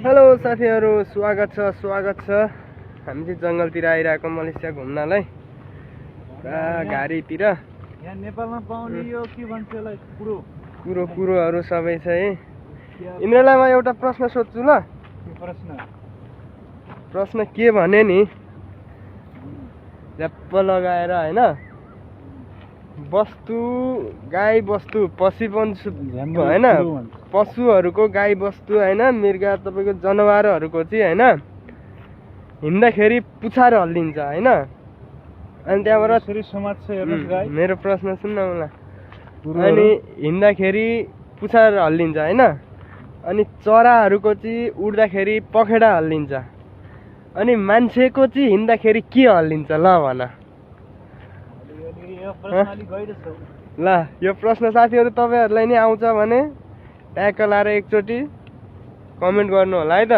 Hello साथीहरु, स्वागत छ हामी चाहिँ जंगलतिर आइरहेको मलेसिया घुम्नलाई। घारीतिर यहाँ नेपालमा पाउने यो के भन्छ होला कुरोहरू सबै छ है। इन्द्रलाई म एउटा प्रश्न सोध्छु ल। प्रश्न के भने नि, ल्याप्प लगाएर हैन, वस्तु गाई वस्तु हैन, पशुहरूको गाई वस्तु हैन, मृगा तपाईको जनावरहरूको चाहिँ हैन, हिँड्दाखेरि पुछार हल्लिन्छ हैन। अनि त्यहाँबाट समाज छ हेर्नुस् गाई। मेरो प्रश्न सुन्न होला। अनि हिँड्दाखेरि पुछार हल्लिन्छ हैन। अनि चराहरूको चाहिँ उड्दाखेरि पखेडा हल्लिन्छ। अनि मान्छेको चाहिँ हिँड्दाखेरि के हल्लिन्छ ल भन। ल यो प्रश्न साथीहरु तपाईहरुलाई नि आउँछ भने ट्याग लाएर एकचोटी कमेन्ट गर्नु होला है त।